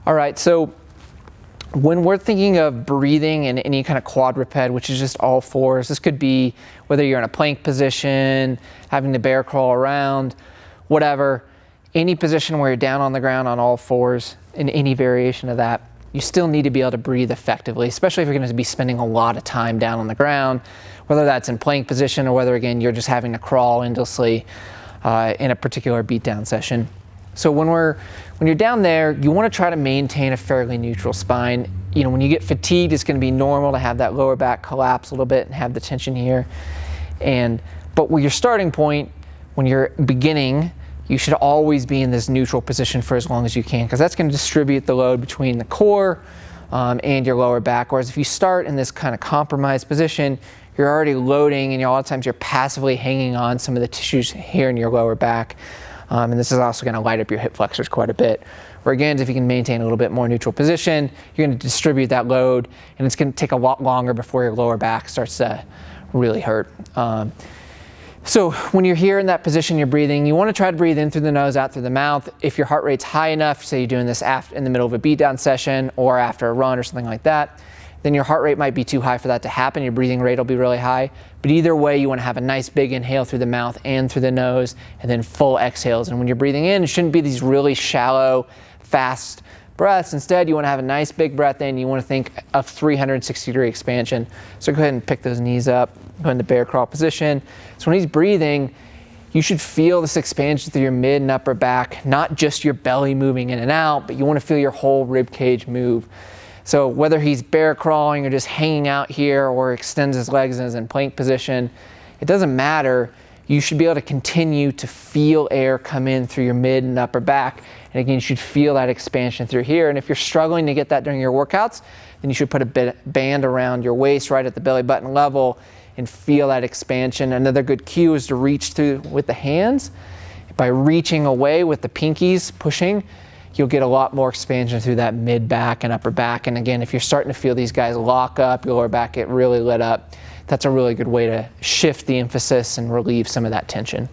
All right, so when we're thinking of breathing in any kind of quadruped, which is just all fours, this could be whether you're in a plank position, having to bear crawl around, whatever, any position where you're down on the ground on all fours, in any variation of that, you still need to be able to breathe effectively, especially if you're going to be spending a lot of time down on the ground, whether that's in plank position or whether, again, you're just having to crawl endlessly in a particular beatdown session. So when you're down there, you want to try to maintain a fairly neutral spine. You know, when you get fatigued, it's going to be normal to have that lower back collapse a little bit and have the tension here. But with your starting point, when you're beginning, you should always be in this neutral position for as long as you can, because that's going to distribute the load between the core and your lower back. Whereas if you start in this kind of compromised position, you're already loading, and a lot of times you're passively hanging on some of the tissues here in your lower back. And this is also going to light up your hip flexors quite a bit. Where again, if you can maintain a little bit more neutral position, you're going to distribute that load, and it's going to take a lot longer before your lower back starts to really hurt. So when you're here in that position, you're breathing, you want to try to breathe in through the nose, out through the mouth. If your heart rate's high enough, say you're doing this in the middle of a beat down session or after a run or something like that, then your heart rate might be too high for that to happen. Your breathing rate will be really high. But either way, you want to have a nice big inhale through the mouth and through the nose, and then full exhales. And when you're breathing in, it shouldn't be these really shallow, fast breaths. Instead, you want to have a nice big breath in. You want to think of 360-degree expansion. So go ahead and pick those knees up, go into bear crawl position. So when he's breathing, you should feel this expansion through your mid and upper back, not just your belly moving in and out, but you want to feel your whole rib cage move. So whether he's bear crawling or just hanging out here or extends his legs and is in plank position, it doesn't matter. You should be able to continue to feel air come in through your mid and upper back. And again, you should feel that expansion through here. And if you're struggling to get that during your workouts, then you should put a band around your waist right at the belly button level and feel that expansion. Another good cue is to reach through with the hands. By reaching away with the pinkies, pushing, you'll get a lot more expansion through that mid back and upper back. And again, if you're starting to feel these guys lock up, your lower back get really lit up, that's a really good way to shift the emphasis and relieve some of that tension.